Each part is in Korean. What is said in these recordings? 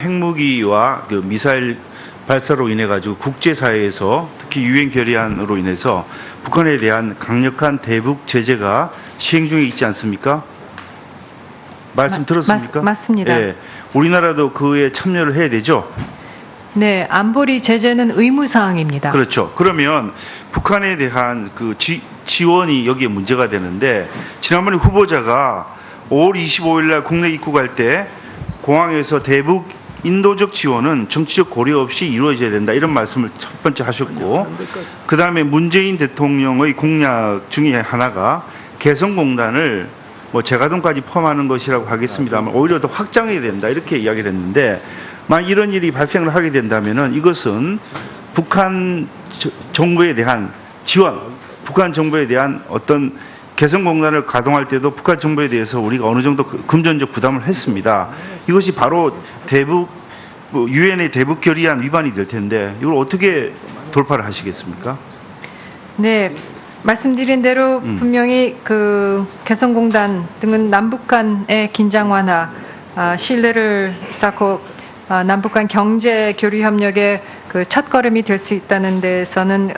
핵무기와 그 미사일 발사로 인해 가지고 국제사회에서 특히 유엔 결의안으로 인해서 북한에 대한 강력한 대북 제재가 시행 중에 있지 않습니까? 말씀 들었습니까? 맞습니다. 예, 우리나라도 그에 참여를 해야 되죠. 네, 안보리 제재는 의무 사항입니다. 그렇죠. 그러면 북한에 대한 그 지원이 여기에 문제가 되는데, 지난번에 후보자가 5월 25일 날 국내 입국할 때 공항에서 대북 인도적 지원은 정치적 고려 없이 이루어져야 된다, 이런 말씀을 첫 번째 하셨고, 그 다음에 문재인 대통령의 공약 중에 하나가 개성공단을 뭐 재가동까지 포함하는 것이라고 하겠습니다만 오히려 더 확장해야 된다, 이렇게 이야기를 했는데, 만약 이런 일이 발생을 하게 된다면은 이것은 북한 정부에 대한 지원, 북한 정부에 대한 어떤 개성공단을 가동할 때도 북한 정부에 대해서 우리가 어느 정도 금전적 부담을 했습니다. 이것이 바로 대북 유엔의 대북 결의안 위반이 될 텐데 이걸 어떻게 돌파를 하시겠습니까? 네, 말씀드린 대로 분명히 그 개성공단 등은 남북 간의 긴장 완화, 신뢰를 쌓고 남북 간 경제 교류 협력의 그 첫걸음이 될 수 있다는 데에서는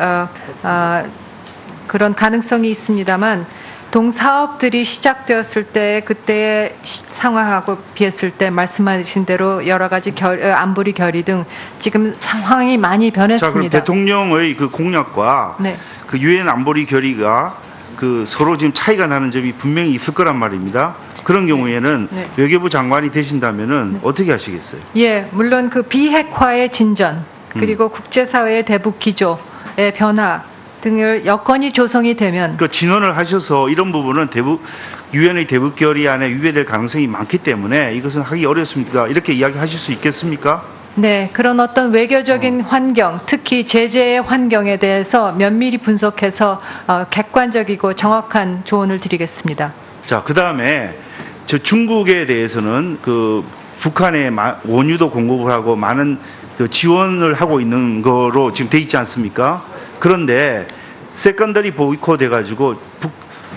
그런 가능성이 있습니다만, 동사업들이 시작되었을 때 그때의 상황하고 비했을 때 말씀하신 대로 여러 가지 안보리 결의 등 지금 상황이 많이 변했습니다. 자, 그럼 대통령의 그 공약과 네. 그 유엔 안보리 결의가 그 서로 지금 차이가 나는 점이 분명히 있을 거란 말입니다. 그런 경우에는 네. 외교부 장관이 되신다면은 어떻게 하시겠어요? 예, 물론 그 비핵화의 진전, 그리고 국제사회의 대북 기조의 변화 등을 여건이 조성이 되면, 그 진언을 하셔서 이런 부분은 유엔의 대북 결의안에 위배될 가능성이 많기 때문에 이것은 하기 어렵습니다, 이렇게 이야기하실 수 있겠습니까? 네, 그런 어떤 외교적인 환경, 특히 제재의 환경에 대해서 면밀히 분석해서 객관적이고 정확한 조언을 드리겠습니다. 자, 그 다음에 저 중국에 대해서는 그 북한에 원유도 공급을 하고 많은 그 지원을 하고 있는 거로 지금 돼 있지 않습니까? 그런데 세컨더리 보이콧 해가지고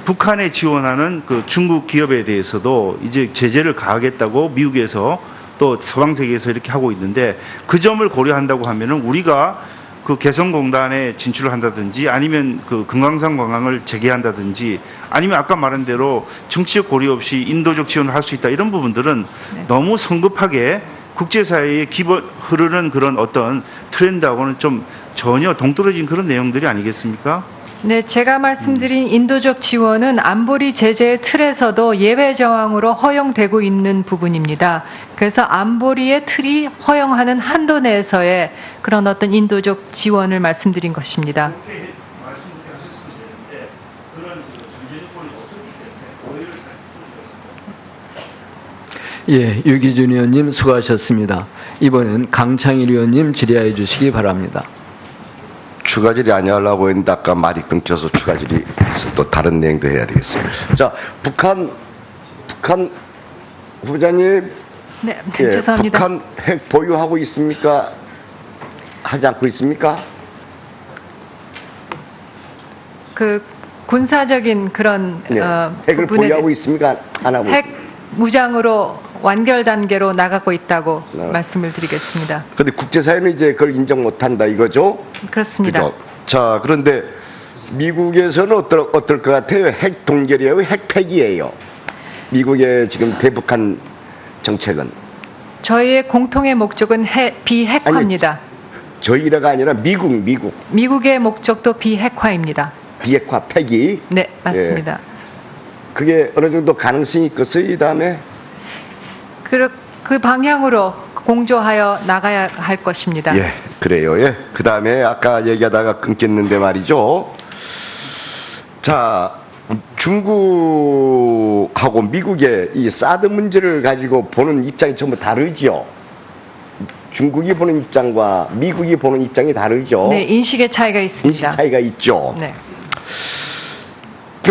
북한에 지원하는 그 중국 기업에 대해서도 이제 제재를 가하겠다고 미국에서 또 서방 세계에서 이렇게 하고 있는데, 그 점을 고려한다고 하면은 우리가 그 개성공단에 진출을 한다든지 아니면 그 금강산 관광을 재개한다든지 아니면 아까 말한 대로 정치적 고려 없이 인도적 지원을 할 수 있다, 이런 부분들은 네. 너무 성급하게 국제사회에 흐르는 그런 어떤 트렌드하고는 좀 전혀 동떨어진 그런 내용들이 아니겠습니까? 네, 제가 말씀드린 인도적 지원은 안보리 제재의 틀에서도 예외 정황으로 허용되고 있는 부분입니다. 그래서 안보리의 틀이 허용하는 한도 내에서의 그런 어떤 인도적 지원을 말씀드린 것입니다. 예, 유기준 의원님 수고하셨습니다. 이번엔 강창일 의원님 질의해 주시기 바랍니다. 추가 질의 안 하려고 했는데 아까 말이 끊겨서 추가 질의 또 다른 내용도 해야 되겠습니다. 자, 북한 후보자님, 네, 예, 죄송합니다. 북한 핵 보유하고 있습니까? 하지 않고 있습니까? 그 군사적인 그런 네. 핵을 부분에 보유하고 있습니까? 안 하고 핵 있습니까? 무장으로 완결 단계로 나가고 있다고 네. 말씀을 드리겠습니다. 근데 국제사회는 이제 그걸 인정 못한다 이거죠? 그렇습니다. 그죠? 자, 그런데 미국에서는 어떨 것 같아요? 핵 동결이에요? 핵 폐기예요? 미국의 지금 대북한 정책은? 저희의 공통의 목적은 비핵화입니다. 저희라가 아니라 미국. 미국의 목적도 비핵화입니다. 비핵화 폐기. 네, 맞습니다. 그게 어느 정도 가능성이 있겠어요, 이 다음에? 그 방향으로 공조하여 나가야 할 것입니다. 예, 그래요. 예. 그 다음에 아까 얘기하다가 끊겼는데 말이죠. 자, 중국하고 미국의 이 사드 문제를 가지고 보는 입장이 전부 다르죠. 중국이 보는 입장과 미국이 보는 입장이 다르죠. 네, 인식의 차이가 있습니다. 인식 차이가 있죠. 네.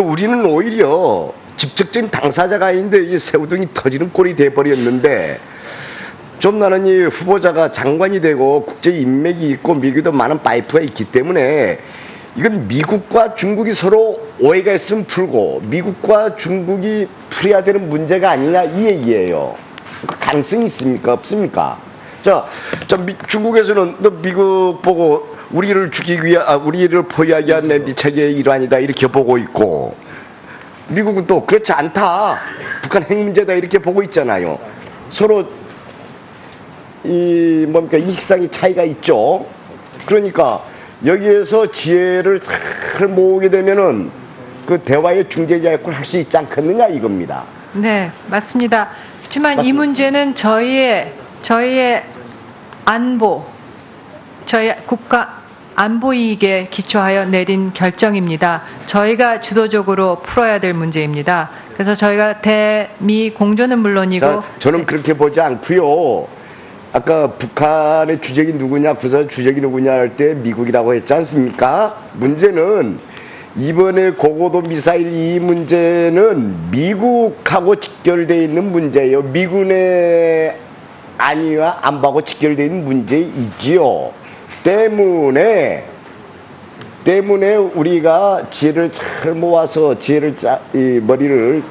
우리는 오히려 직접적인 당사자가 아닌데 이 새우등이 터지는 꼴이 돼버렸는데, 좀 나는 이 후보자가 장관이 되고 국제 인맥이 있고 미국에도 많은 파이프가 있기 때문에 이건 미국과 중국이 서로 오해가 있으면 풀고 미국과 중국이 풀어야 되는 문제가 아니냐 이 얘기예요. 가능성이 있습니까? 없습니까? 중국에서는 너 미국 보고 우리를 죽이기 위한, 우리를 포위하기 위한 랜디 체계의 일환이다 이렇게 보고 있고, 미국은 또 그렇지 않다, 북한 핵 문제다 이렇게 보고 있잖아요. 서로 이 뭡니까 인식상의 차이가 있죠. 그러니까 여기에서 지혜를 잘 모으게 되면은 그 대화의 중재자 역할을 할 수 있지 않겠느냐 이겁니다. 네, 맞습니다. 그렇지만 이 맞습니다. 문제는 저희의 안보, 저희 국가 안보 이익에 기초하여 내린 결정입니다. 저희가 주도적으로 풀어야 될 문제입니다. 그래서 저희가 대미 공조는 물론이고, 자, 저는 그렇게 보지 않고요. 아까 북한의 주적이 누구냐, 부산 주적이 누구냐 할 때 미국이라고 했지 않습니까? 문제는 이번에 고고도 미사일 이 문제는 미국하고 직결되어 있는 문제예요. 미군의 안위와 안보하고 직결되어 있는 문제이지요. 때문에 우리가 지혜를 잘 모아서 이 머리를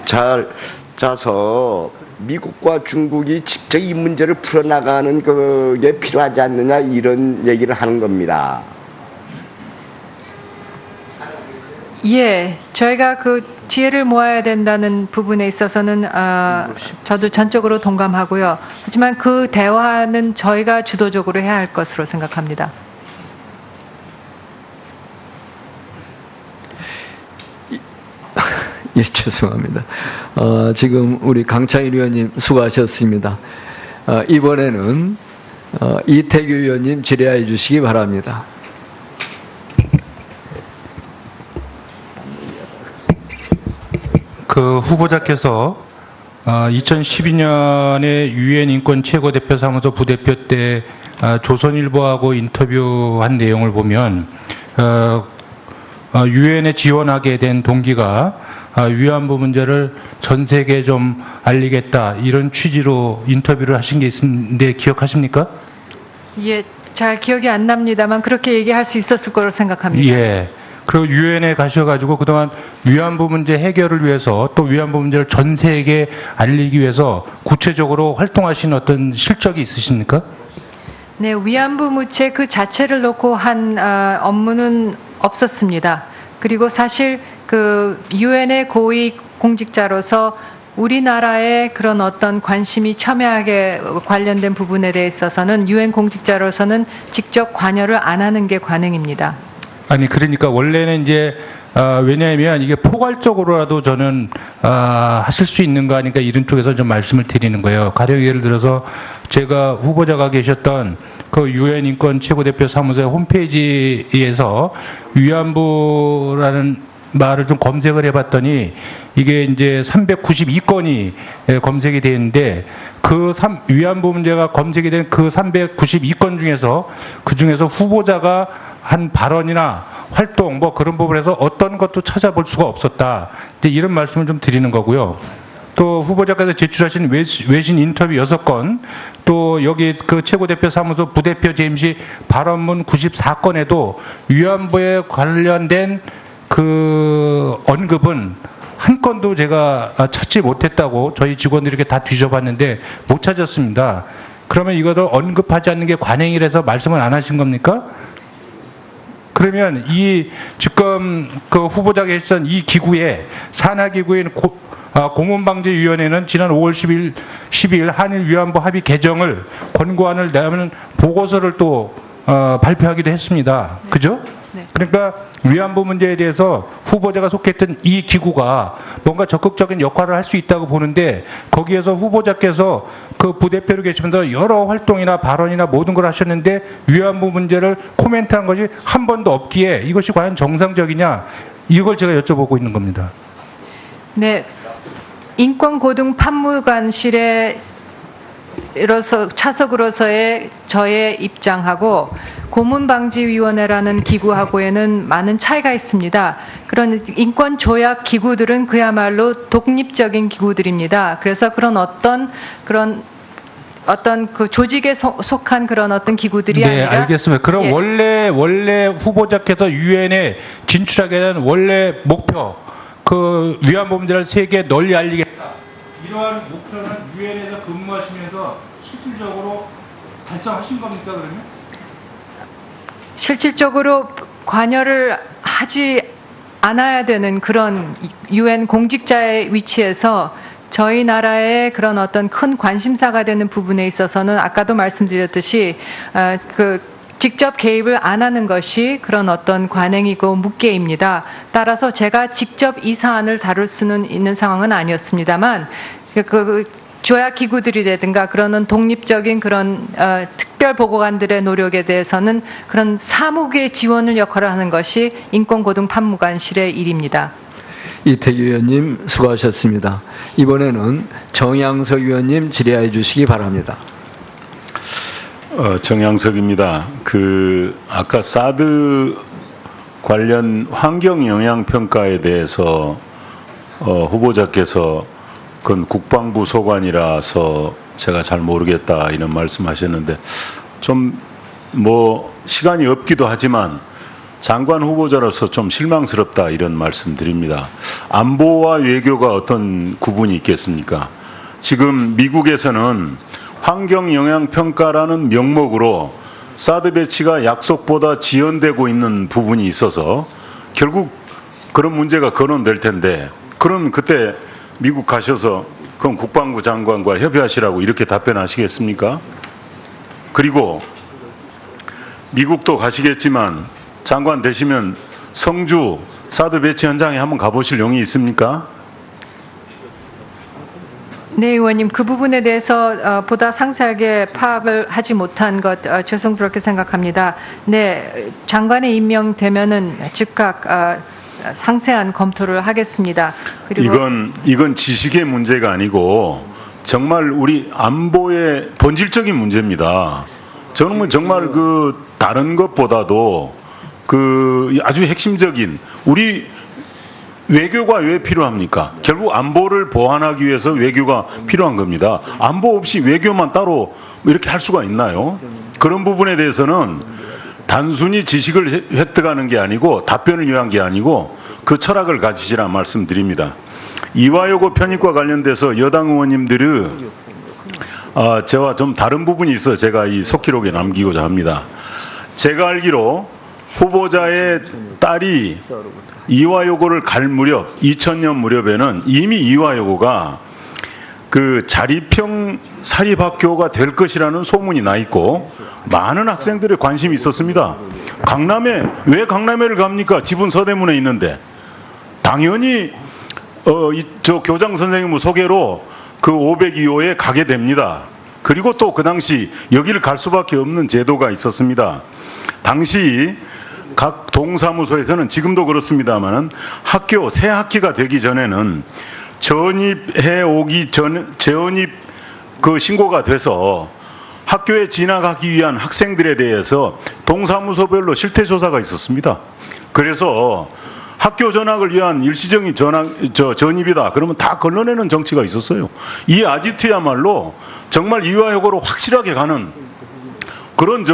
잘 짜서 미국과 중국이 직접 이 문제를 풀어나가는 그게 필요하지 않느냐 이런 얘기를 하는 겁니다. 예, 저희가 그 지혜를 모아야 된다는 부분에 있어서는 저도 전적으로 동감하고요. 하지만 그 대화는 저희가 주도적으로 해야 할 것으로 생각합니다. 예, 죄송합니다. 지금 우리 강창일 의원님 수고하셨습니다. 이번에는 이태규 의원님 질의해 주시기 바랍니다. 그 후보자께서 2012년에 유엔 인권 최고대표 사무소 부대표 때 조선일보하고 인터뷰한 내용을 보면 유엔에 지원하게 된 동기가 위안부 문제를 전 세계에 좀 알리겠다 이런 취지로 인터뷰를 하신 게 있는데 기억하십니까? 예, 잘 기억이 안 납니다만 그렇게 얘기할 수 있었을 거로 생각합니다. 예. 그리고 유엔에 가셔가지고 그동안 위안부 문제 해결을 위해서 또 위안부 문제를 전 세계에 알리기 위해서 구체적으로 활동하신 어떤 실적이 있으십니까? 네, 위안부 문제 그 자체를 놓고 한 업무는 없었습니다. 그리고 사실 그 유엔의 고위 공직자로서 우리나라의 그런 어떤 관심이 첨예하게 관련된 부분에 대해 있어서는 유엔 공직자로서는 직접 관여를 안 하는 게 관행입니다. 아니 그러니까 원래는 이제 왜냐하면 이게 포괄적으로라도 저는 하실 수 있는 거 아닌가 이런 쪽에서 좀 말씀을 드리는 거예요. 가령 예를 들어서 제가 후보자가 계셨던 그 유엔 인권 최고대표 사무소의 홈페이지에서 위안부라는 말을 좀 검색을 해봤더니 이게 이제 392건이 검색이 되는데 위안부 문제가 검색이 된 그 392건 중에서 그 중에서 후보자가 한 발언이나 활동 뭐 그런 부분에서 어떤 것도 찾아볼 수가 없었다. 이런 말씀을 좀 드리는 거고요. 또 후보자께서 제출하신 외신 인터뷰 6건, 또 여기 그 최고대표 사무소 부대표 재임 시 발언문 94건에도 위안부에 관련된 그 언급은 한 건도 제가 찾지 못했다고 저희 직원들이 이렇게 다 뒤져봤는데 못 찾았습니다. 그러면 이것을 언급하지 않는 게 관행이라서 말씀을 안 하신 겁니까? 그러면 이 지금 그 후보자가 계셨던 이 기구에 산하기구인 공문방지위원회는 지난 5월 12일 한일 위안부 합의 개정을 권고안을 내는 보고서를 또 발표하기도 했습니다. 그죠? 네. 그러니까 위안부 문제에 대해서 후보자가 속했던 이 기구가 뭔가 적극적인 역할을 할 수 있다고 보는데 거기에서 후보자께서 그 부대표로 계시면서 여러 활동이나 발언이나 모든 걸 하셨는데 위안부 문제를 코멘트한 것이 한 번도 없기에 이것이 과연 정상적이냐 이걸 제가 여쭤보고 있는 겁니다. 네, 인권고등판무관실에 차석으로서의 저의 입장하고 고문방지위원회라는 기구하고에는 많은 차이가 있습니다. 그런 인권조약 기구들은 그야말로 독립적인 기구들입니다. 그래서 그런 어떤 그 조직에 속한 그런 어떤 기구들이 네, 아니라. 알겠습니다. 그럼 예. 원래 후보자께서 유엔에 진출하게 된 원래 목표, 그 위안부 문제를 세계에 널리 알리겠다. 이러한 목표는 유엔에서 근무하시면서 실질적으로 달성하신 겁니까 그러면? 실질적으로 관여를 하지 않아야 되는 그런 UN 공직자의 위치에서 저희 나라의 그런 어떤 큰 관심사가 되는 부분에 있어서는 아까도 말씀드렸듯이 직접 개입을 안 하는 것이 그런 어떤 관행이고 묵계입니다. 따라서 제가 직접 이 사안을 다룰 수는 있는 상황은 아니었습니다만 조약 기구들이라든가 그런 독립적인 그런 특별 보고관들의 노력에 대해서는 그런 사무의 지원을 역할을 하는 것이 인권고등판무관실의 일입니다. 이태규 의원님 수고하셨습니다. 이번에는 정양석 의원님 질의해 주시기 바랍니다. 정양석입니다. 아까 사드 관련 환경 영향 평가에 대해서 후보자께서 그건 국방부 소관이라서 제가 잘 모르겠다 이런 말씀하셨는데 좀 시간이 없기도 하지만 장관 후보자로서 좀 실망스럽다 이런 말씀드립니다. 안보와 외교가 어떤 구분이 있겠습니까? 지금 미국에서는 환경 영향 평가라는 명목으로 사드 배치가 약속보다 지연되고 있는 부분이 있어서 결국 그런 문제가 거론될 텐데 그럼 그때 미국 가셔서 그럼 국방부 장관과 협의하시라고 이렇게 답변하시겠습니까? 그리고 미국도 가시겠지만 장관 되시면 성주 사드 배치 현장에 한번 가보실 용이 있습니까? 네, 의원님. 그 부분에 대해서 보다 상세하게 파악을 하지 못한 것 죄송스럽게 생각합니다. 네, 장관에 임명되면은 즉각 상세한 검토를 하겠습니다. 그리고 이건 지식의 문제가 아니고 정말 우리 안보의 본질적인 문제입니다. 저는 정말 다른 것보다도 아주 핵심적인 우리 외교가 왜 필요합니까? 결국 안보를 보완하기 위해서 외교가 필요한 겁니다. 안보 없이 외교만 따로 이렇게 할 수가 있나요? 그런 부분에 대해서는 단순히 지식을 획득하는 게 아니고 답변을 위한 게 아니고 그 철학을 가지시라 말씀드립니다. 이화여고 편입과 관련돼서 여당 의원님들이 저와 좀 다른 부분이 있어 제가 이 속기록에 남기고자 합니다. 제가 알기로 후보자의 딸이 이화여고를 갈 무렵 2000년 무렵에는 이미 이화여고가 자립형 사립학교가 될 것이라는 소문이 나 있고 많은 학생들의 관심이 있었습니다. 왜 강남에를 갑니까? 집은 서대문에 있는데 당연히 저 교장 선생님 소개로 502호에 가게 됩니다. 그리고 또 그 당시 여기를 갈 수밖에 없는 제도가 있었습니다. 당시 각 동사무소에서는 지금도 그렇습니다만 새 학기가 되기 전에는 재원입 신고가 돼서 학교에 진학하기 위한 학생들에 대해서 동사무소별로 실태조사가 있었습니다. 그래서 학교 전학을 위한 일시적인 전입이다. 그러면 다 걸러내는 정치가 있었어요. 이 아지트야말로 정말 이화여고로 확실하게 가는 그런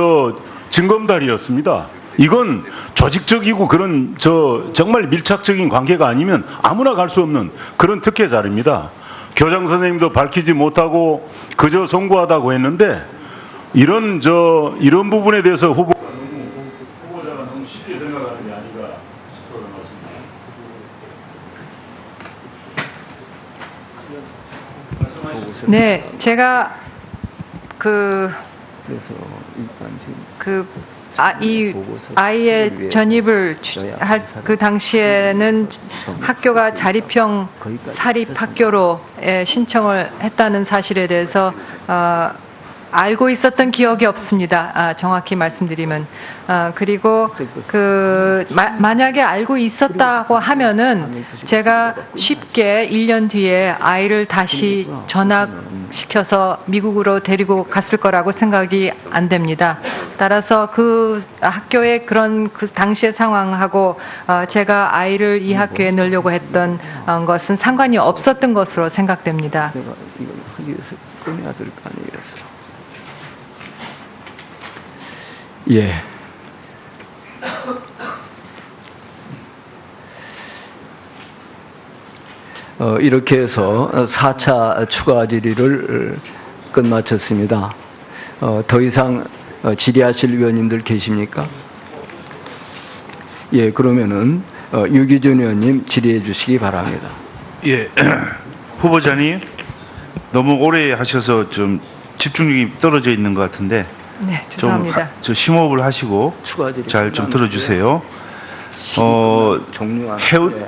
징검다리였습니다. 이건 조직적이고 그런 정말 밀착적인 관계가 아니면 아무나 갈 수 없는 그런 특혜 자리입니다. 교장 선생님도 밝히지 못하고 그저 송구하다고 했는데 이런 부분에 대해서 후보자가 너무 쉽게 생각하는 게 아닌가 싶어요. 네, 제가 이 아이의 전입을 할 그 당시에는 학교가 자립형 사립학교로 신청을 했다는 사실에 대해서 알고 있었던 기억이 없습니다. 정확히 말씀드리면. 그리고 만약에 알고 있었다고 하면은 제가 쉽게 1년 뒤에 아이를 다시 전학시켜서 미국으로 데리고 갔을 거라고 생각이 안 됩니다. 따라서 그 학교의 그 당시의 상황하고 제가 아이를 이 학교에 넣으려고 했던 것은 상관이 없었던 것으로 생각됩니다. 내가 이걸 하기 위해서 꺼내야 될 거 아니겠어요? 예. 이렇게 해서 4차 추가 질의를 끝마쳤습니다. 더 이상 질의하실 위원님들 계십니까? 예, 그러면은 유기준 의원님 질의해 주시기 바랍니다. 예, 후보자님 너무 오래 하셔서 좀 집중력이 떨어져 있는 것 같은데 네, 죄송합니다. 좀 심호흡을 하시고 추가 질의 잘 좀 끝나는데요. 들어주세요. 종료한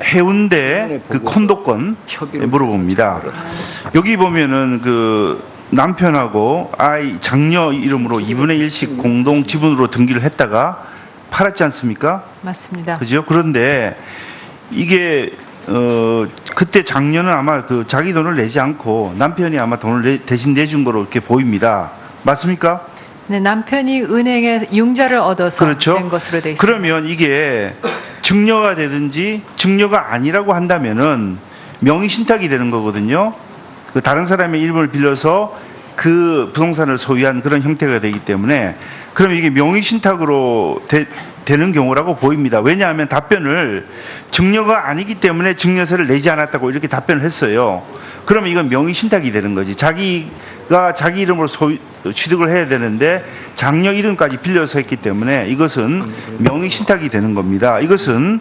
해운대 그 콘도권 물어봅니다. 여기 보면은 그 남편하고 아이 장녀 이름으로 2분의 1씩 공동 지분으로 등기를 했다가 팔았지 않습니까? 맞습니다. 그죠? 그런데 이게 그때 장녀는 아마 그 자기 돈을 내지 않고 남편이 아마 돈을 대신 내준 거로 이렇게 보입니다. 맞습니까? 네, 남편이 은행에 융자를 얻어서 그렇죠. 낸 것으로 되어 있습니다. 그러면 이게 증여가 되든지 증여가 아니라고 한다면은 명의 신탁이 되는 거거든요. 그 다른 사람의 이름을 빌려서 그 부동산을 소유한 그런 형태가 되기 때문에 그럼 이게 명의 신탁으로 되는 경우라고 보입니다. 왜냐하면 답변을 증여가 아니기 때문에 증여세를 내지 않았다고 이렇게 답변을 했어요. 그러면 이건 명의 신탁이 되는 거지. 자기가 자기 이름으로 취득을 해야 되는데 장녀 이름까지 빌려서 했기 때문에 이것은 명의 신탁이 되는 겁니다. 이것은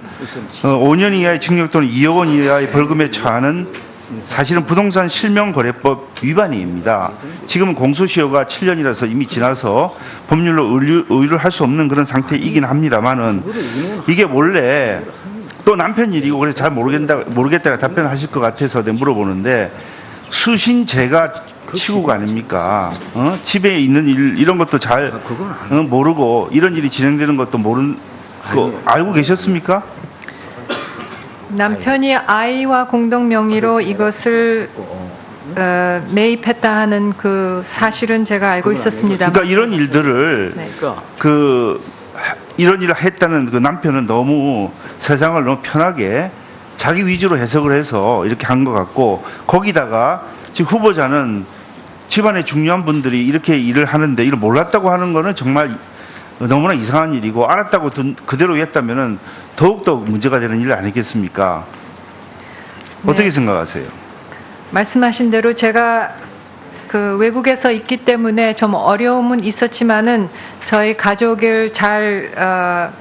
5년 이하의 징역 또는 2억 원 이하의 벌금에 처하는 사실은 부동산 실명거래법 위반입니다. 지금은 공소시효가 7년이라서 이미 지나서 법률로 의뢰를 할 수 없는 그런 상태이긴 합니다만은 이게 원래 또 남편 일이고 그래서 잘 모르겠다가 답변하실 것 같아서 내가 물어보는데 수신제가 치고가 아닙니까? 집에 있는 일 이런 것도 잘 모르고 이런 일이 진행되는 것도 모르는 거 알고 계셨습니까? 남편이 아이와 공동 명의로 이것을 매입했다 하는 그 사실은 제가 알고 있었습니다. 그러니까 이런 일들을 네. 이런 일을 했다는 그 남편은 너무 세상을 너무 편하게 자기 위주로 해석을 해서 이렇게 한 것 같고 거기다가 지금 후보자는 집안의 중요한 분들이 이렇게 일을 하는데 이걸 몰랐다고 하는 거는 정말 너무나 이상한 일이고 알았다고 그대로 했다면은 더욱더 문제가 되는 일 아니겠습니까? 어떻게 네. 생각하세요? 말씀하신 대로 제가 그 외국에서 있기 때문에 좀 어려움은 있었지만은 저희 가족을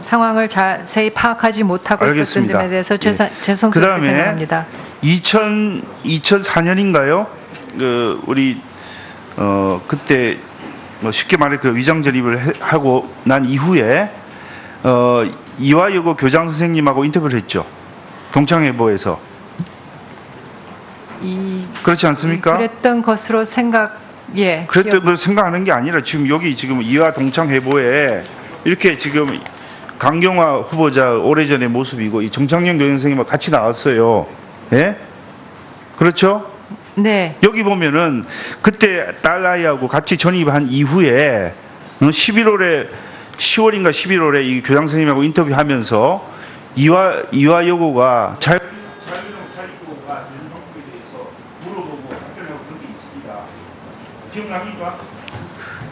상황을 자세히 파악하지 못하고 있었던 알겠습니다. 점에 대해서 예. 죄송스럽게 그다음에 생각합니다. 2004년인가요? 우리 그때 뭐 쉽게 말해 그 위장 전입을 하고 난 이후에 이화여고 교장 선생님하고 인터뷰를 했죠. 동창회보에서. 그렇지 않습니까? 그랬던 것으로 그랬던 걸 생각하는 게 아니라 지금 여기 지금 이화 동창회보에 이렇게 지금 강경화 후보자 오래전의 모습이고 이 정창영 교장 선생님하고 같이 나왔어요. 예? 그렇죠? 네. 여기 보면은 그때 딸 아이하고 같이 전입한 이후에 10월인가 11월에 이 교장 선생님하고 인터뷰하면서 이화여고가 자유로운 사립고가 되는 방법에 대해서 물어보고 답변하고 그런 게 있습니다. 기억납니까?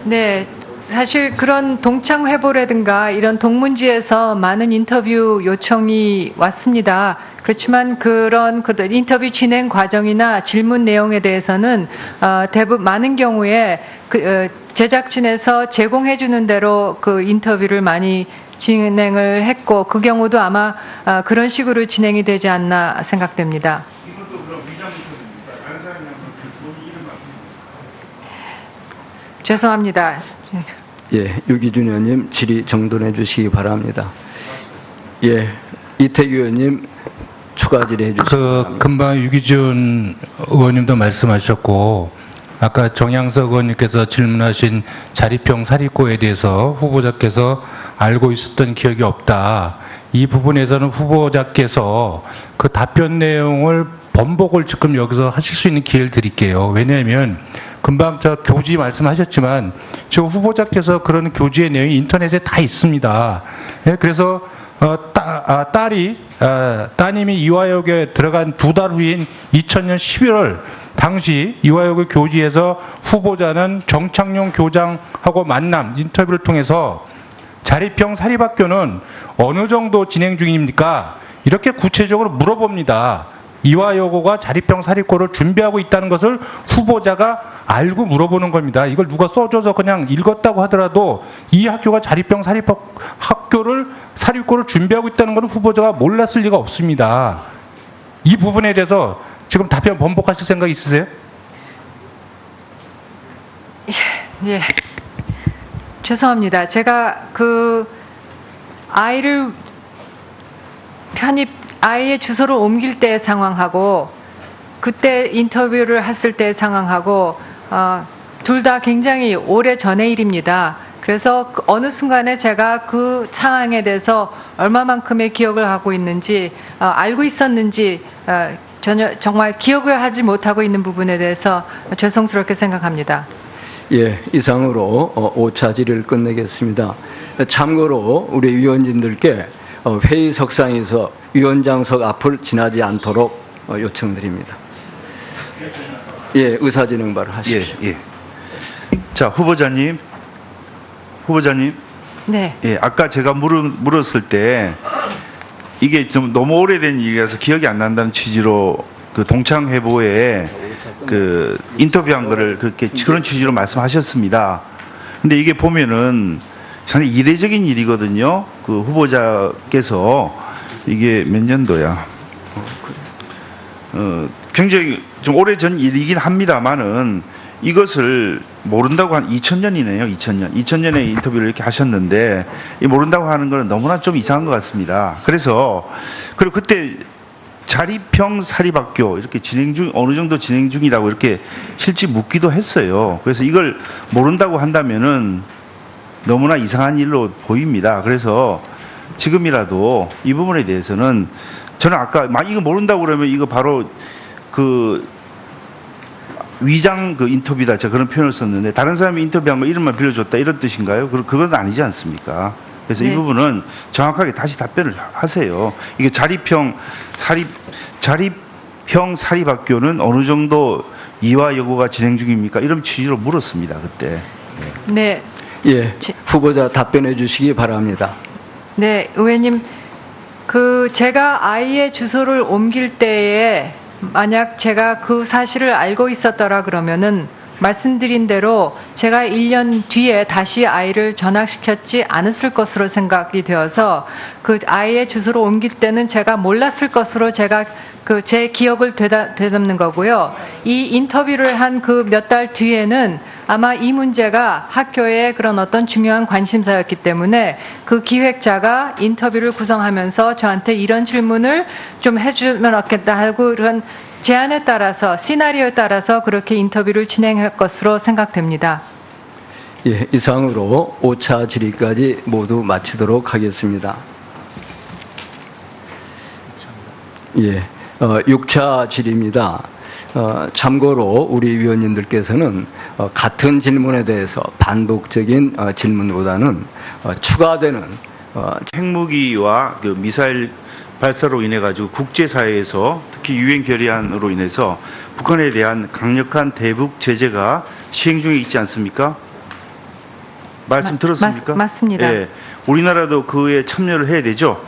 네. 사실 그런 동창회보라든가 이런 동문지에서 많은 인터뷰 요청이 왔습니다. 그렇지만 그런 인터뷰 진행 과정이나 질문 내용에 대해서는 대부분 많은 경우에 제작진에서 제공해 주는 대로 그 인터뷰를 많이 진행을 했고 그 경우도 아마 그런 식으로 진행이 되지 않나 생각됩니다. 이것도 그럼 위장 인터뷰입니까? 다른 사람이 한 것은 본인 이름만. 죄송합니다. 예, 유기준 의원님 질의 정돈해 주시기 바랍니다. 예, 이태규 의원님 추가 질의해 주시기 바랍니다. 금방 유기준 의원님도 말씀하셨고 아까 정양석 의원님께서 질문하신 자립형 사립고에 대해서 후보자께서 알고 있었던 기억이 없다. 이 부분에서는 후보자께서 그 답변 내용을 번복을 지금 여기서 하실 수 있는 기회를 드릴게요. 왜냐하면 금방 저 교지 말씀하셨지만 지금 후보자께서 그런 교지의 내용이 인터넷에 다 있습니다. 예, 그래서 따님이 이화여고에 들어간 2달 후인 2000년 11월 당시 이화여고 교지에서 후보자는 정창용 교장하고 만남 인터뷰를 통해서 자립형 사립학교는 어느 정도 진행 중입니까? 이렇게 구체적으로 물어봅니다. 이화여고가 자립형 사립고를 준비하고 있다는 것을 후보자가 알고 물어보는 겁니다. 이걸 누가 써줘서 그냥 읽었다고 하더라도 이 학교가 자립형 사립고를 준비하고 있다는 것을 후보자가 몰랐을 리가 없습니다. 이 부분에 대해서 지금 답변 번복하실 생각 있으세요? 예. 죄송합니다. 제가 그 아이를 아이의 주소를 옮길 때의 상황하고 그때 인터뷰를 했을 때의 상황하고 둘 다 굉장히 오래 전의 일입니다. 그래서 어느 순간에 제가 그 상황에 대해서 얼마만큼의 기억을 하고 있는지 알고 있었는지 전혀 정말 기억을 하지 못하고 있는 부분에 대해서 죄송스럽게 생각합니다. 예, 이상으로 5차 질의를 끝내겠습니다. 참고로 우리 위원진들께 회의석상에서 위원장석 앞을 지나지 않도록 요청드립니다. 예, 의사진행 바로 하십시오. 예. 자, 후보자님. 네. 예, 아까 제가 물었을 때 이게 좀 너무 오래된 일이라서 기억이 안 난다는 취지로 그 동창회보에 그 인터뷰한 거를 그런 취지로 말씀하셨습니다. 근데 이게 보면은 상당히 이례적인 일이거든요. 그 후보자께서 이게 몇 년도야? 굉장히 좀 오래전 일이긴 합니다만은 이것을 모른다고 한 2000년이네요. 2000년에 인터뷰를 이렇게 하셨는데 이 모른다고 하는 거는 너무나 좀 이상한 것 같습니다. 그리고 그때 자립형 사립학교 이렇게 어느 정도 진행 중이라고 이렇게 실제 묻기도 했어요. 그래서 이걸 모른다고 한다면은 너무나 이상한 일로 보입니다. 그래서 지금이라도 이 부분에 대해서는 저는 아까 이거 모른다고 그러면 이거 바로 그 위장 그 인터뷰다 제가 그런 표현을 썼는데 다른 사람이 인터뷰한 거 이름만 빌려줬다 이런 뜻인가요? 그건 아니지 않습니까? 그래서 네. 이 부분은 정확하게 다시 답변을 하세요. 이게 자립형 사립학교는 어느 정도 이화여고가 진행 중입니까? 이런 취지로 물었습니다 그때. 네. 예, 후보자 답변해 주시기 바랍니다. 네, 의원님, 제가 아이의 주소를 옮길 때에 만약 제가 그 사실을 알고 있었더라 그러면은 말씀드린 대로 제가 1년 뒤에 다시 아이를 전학시켰지 않았을 것으로 생각이 되어서 그 아이의 주소를 옮길 때는 제가 몰랐을 것으로 제가 제 기억을 되짚는 거고요. 이 인터뷰를 한 그 몇 달 뒤에는 아마 이 문제가 학교의 그런 어떤 중요한 관심사였기 때문에 그 기획자가 인터뷰를 구성하면서 저한테 이런 질문을 좀 해주면 어떻겠다 하고 그런 제안에 따라서 시나리오에 따라서 그렇게 인터뷰를 진행할 것으로 생각됩니다. 예, 이상으로 5차 질의까지 모두 마치도록 하겠습니다. 예, 6차 질의입니다. 참고로 우리 위원님들께서는 같은 질문에 대해서 반복적인 질문보다는 추가되는 핵무기와 그 미사일 발사로 인해 가지고 국제사회에서 특히 유엔 결의안으로 인해서 북한에 대한 강력한 대북 제재가 시행 중에 있지 않습니까? 말씀 들었습니까? 맞습니다. 예, 우리나라도 그에 참여를 해야 되죠.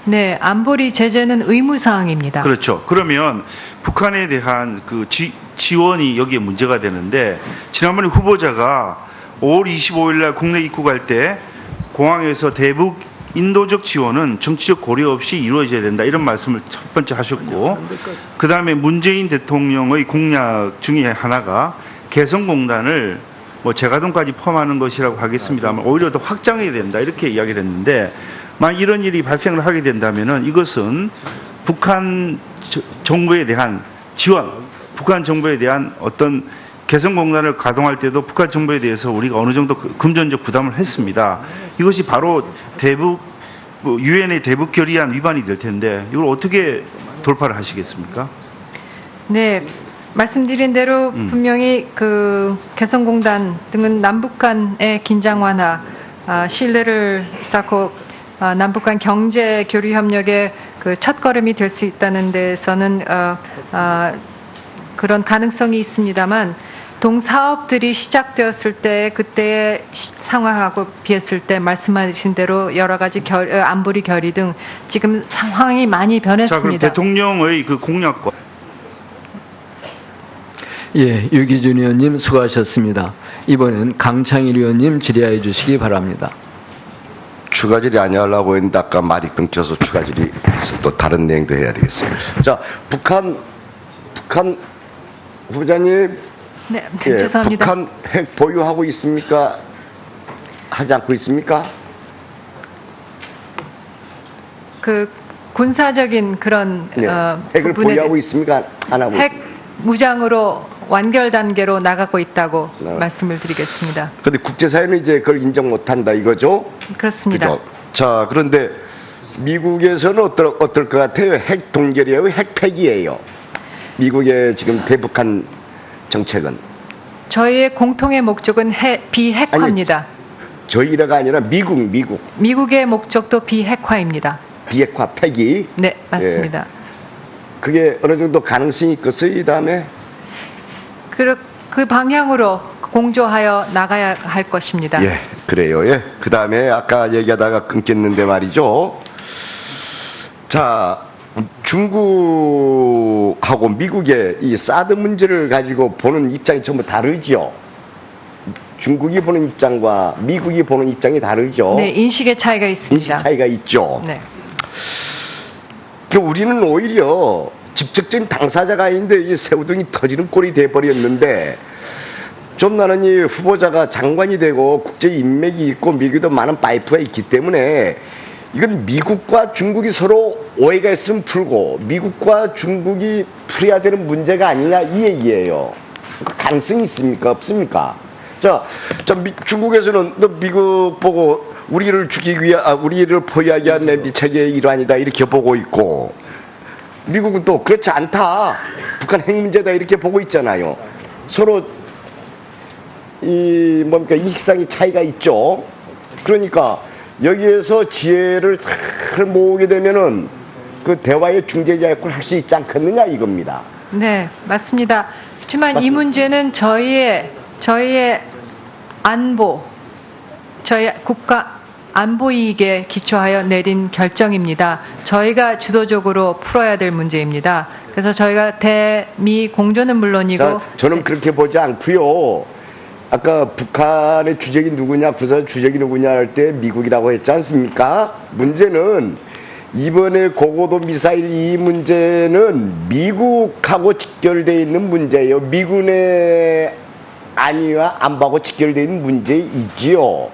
네, 안보리 제재는 의무 사항입니다. 그렇죠. 그러면 북한에 대한 그 지원이 여기에 문제가 되는데 지난번에 후보자가 5월 25일 날 국내 입국할 때 공항에서 대북 인도적 지원은 정치적 고려 없이 이루어져야 된다 이런 말씀을 첫 번째 하셨고 그 다음에 문재인 대통령의 공약 중에 하나가 개성공단을 뭐 재가동까지 포함하는 것이라고 하겠습니다만 오히려 더 확장해야 된다 이렇게 이야기를 했는데 만약 이런 일이 발생을 하게 된다면은 이것은 북한 정부에 대한 지원, 북한 정부에 대한 어떤 개성공단을 가동할 때도 북한 정부에 대해서 우리가 어느 정도 금전적 부담을 했습니다. 이것이 바로 유엔의 대북 결의안 위반이 될 텐데 이걸 어떻게 돌파를 하시겠습니까? 네, 말씀드린 대로 분명히 그 개성공단 등은 남북 간의 긴장 완화, 신뢰를 쌓고 남북 간 경제 교류 협력의 그 첫걸음이 될 수 있다는 데서는 그런 가능성이 있습니다만 동사업들이 시작되었을 때 그때의 상황하고 비했을 때 말씀하신 대로 여러 가지 안보리 결의 등 지금 상황이 많이 자, 그럼 변했습니다. 대통령의 그 공약과 예, 유기준 의원님 수고하셨습니다. 이번엔 강창일 의원님 질의해 주시기 바랍니다. 추가 질의 아니하려고 했는데 아까 말이 끊겨서 추가 질의 또 다른 내용도 해야 되겠습니다. 자, 북한 후보자님, 네, 예, 죄송합니다. 북한 핵 보유하고 있습니까? 하지 않고 있습니까? 그 군사적인 그런 네. 핵을 부분에 보유하고 대해서 있습니까? 안 하고 핵 무장으로 완결 단계로 나가고 있다고 네. 말씀을 드리겠습니다. 근데 국제사회는 이제 그걸 인정 못한다 이거죠? 그렇습니다. 그죠? 자, 그런데 미국에서는 어떨 것 같아요? 핵 동결이에요? 핵 폐기예요? 미국의 지금 대북한 정책은 저희의 공통의 목적은 비핵화입니다. 저희라가 아니라 미국 미국의 목적도 비핵화입니다. 비핵화 폐기. 네, 맞습니다. 그게 어느 정도 가능성이 있겠어요? 이 다음에 그 방향으로 공조하여 나가야 할 것입니다. 예, 그래요. 예. 그 다음에 아까 얘기하다가 끊겼는데 말이죠. 자, 중국하고 미국의 이 사드 문제를 가지고 보는 입장이 전부 다르죠. 중국이 보는 입장과 미국이 보는 입장이 다르죠. 네, 인식의 차이가 있습니다. 인식 차이가 있죠. 네. 그 우리는 오히려 직접적인 당사자가 아닌데 이 새우등이 터지는 꼴이 돼버렸는데 좀 나는 이 후보자가 장관이 되고 국제 인맥이 있고 미국에도 많은 파이프가 있기 때문에 이건 미국과 중국이 서로 오해가 있으면 풀고 미국과 중국이 풀어야 되는 문제가 아니냐 이 얘기예요. 그 가능성이 있습니까? 없습니까? 자, 중국에서는 너 미국 보고 우리를 죽이기 위한, 우리를 포위하기 위한 랜디 체계의 일환이다 이렇게 보고 있고 미국은 또 그렇지 않다. 북한 핵 문제다 이렇게 보고 있잖아요. 서로 인식상의 차이가 있죠. 그러니까 여기에서 지혜를 잘 모으게 되면은 그 대화의 중재자 역할을 할 수 있지 않겠느냐 이겁니다. 네, 맞습니다. 그렇지만 이 문제는 저희의 안보, 저희 국가 안보 이익에 기초하여 내린 결정입니다. 저희가 주도적으로 풀어야 될 문제입니다. 그래서 저희가 대미 공조는 물론이고 자, 저는 그렇게 보지 않고요. 아까 북한의 주적이 누구냐, 부산 주적이 누구냐 할 때 미국이라고 했지 않습니까? 문제는 이번에 고고도 미사일 이 문제는 미국하고 직결되어 있는 문제예요. 미군의 안위와 안보하고 직결되어 있는 문제이지요.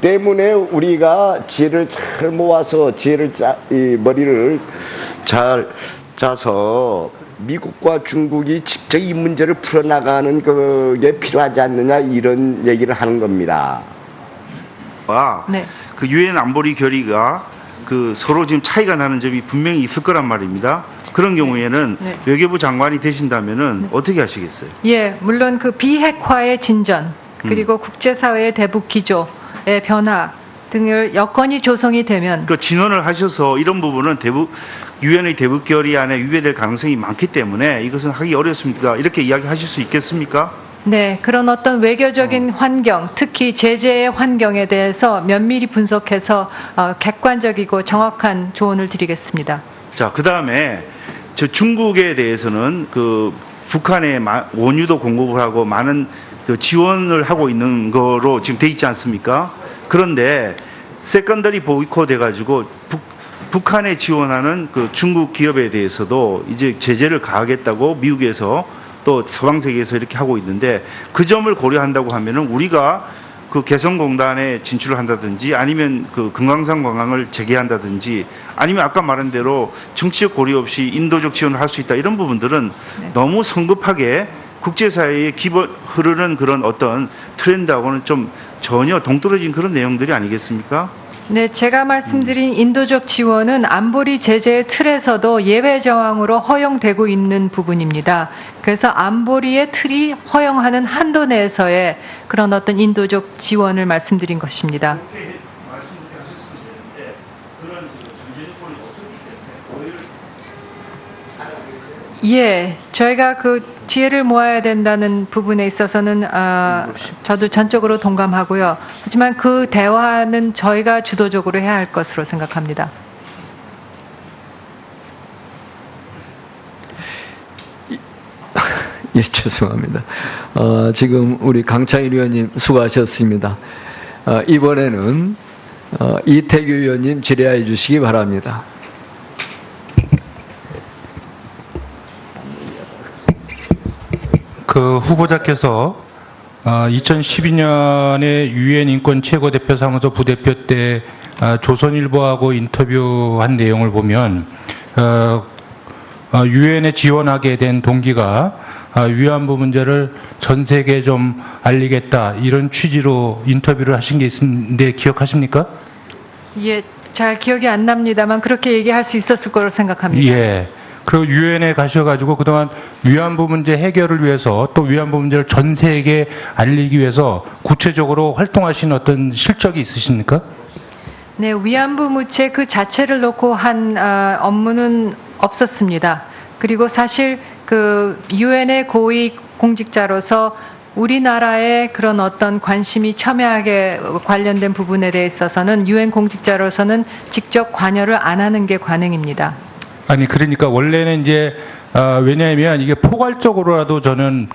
때문에 우리가 지혜를 잘 모아서 머리를 잘 짜서 미국과 중국이 직접 이 문제를 풀어나가는 그게 필요하지 않느냐 이런 얘기를 하는 겁니다. 네. 그 유엔 안보리 결의가 그 서로 지금 차이가 나는 점이 분명히 있을 거란 말입니다. 그런 경우에는 네. 외교부 장관이 되신다면은 어떻게 하시겠어요? 예, 물론 그 비핵화의 진전 그리고 국제사회의 대북 기조의 변화 등을 여건이 조성이 되면 그 진언을 하셔서 이런 부분은 유엔의 대북 결의 안에 위배될 가능성이 많기 때문에 이것은 하기 어렵습니다. 이렇게 이야기하실 수 있겠습니까? 네, 그런 어떤 외교적인 환경, 특히 제재의 환경에 대해서 면밀히 분석해서 객관적이고 정확한 조언을 드리겠습니다. 자, 그 다음에 저 중국에 대해서는 그 북한에 원유도 공급을 하고 많은 그 지원을 하고 있는 거로 지금 돼 있지 않습니까? 그런데 세컨더리 보이콧 해가지고 북한에 지원하는 그 중국 기업에 대해서도 이제 제재를 가하겠다고 미국에서 또 서방 세계에서 이렇게 하고 있는데 그 점을 고려한다고 하면은 우리가 그 개성공단에 진출을 한다든지 아니면 그 금강산 관광을 재개한다든지 아니면 아까 말한 대로 정치적 고려 없이 인도적 지원을 할 수 있다 이런 부분들은 너무 성급하게 국제사회에 흐르는 그런 어떤 트렌드하고는 좀 전혀 동떨어진 그런 내용들이 아니겠습니까? 네, 제가 말씀드린 인도적 지원은 안보리 제재의 틀에서도 예외 정황으로 허용되고 있는 부분입니다. 그래서 안보리의 틀이 허용하는 한도 내에서의 그런 어떤 인도적 지원을 말씀드린 것입니다. 예, 저희가 그 지혜를 모아야 된다는 부분에 있어서는 저도 전적으로 동감하고요. 하지만 그 대화는 저희가 주도적으로 해야 할 것으로 생각합니다. 예, 죄송합니다. 지금 우리 강창일 의원님 수고하셨습니다. 이번에는 이태규 의원님 질의해 주시기 바랍니다. 그 후보자께서 2012년에 유엔 인권 최고대표 사무소 부대표 때 조선일보하고 인터뷰한 내용을 보면 유엔에 지원하게 된 동기가 위안부 문제를 전 세계에 좀 알리겠다 이런 취지로 인터뷰를 하신 게 있는데 기억하십니까? 예, 잘 기억이 안 납니다만 그렇게 얘기할 수 있었을 거로 생각합니다. 예. 그리고 유엔에 가셔가지고 그동안 위안부 문제 해결을 위해서 또 위안부 문제를 전 세계에 알리기 위해서 구체적으로 활동하신 어떤 실적이 있으십니까? 네, 위안부 문제 그 자체를 놓고 한 업무는 없었습니다. 그리고 사실 그 유엔의 고위 공직자로서 우리나라의 그런 어떤 관심이 첨예하게 관련된 부분에 대해 있어서는 유엔 공직자로서는 직접 관여를 안 하는 게 관행입니다. 아니 그러니까 원래는 이제 왜냐하면 이게 포괄적으로라도 저는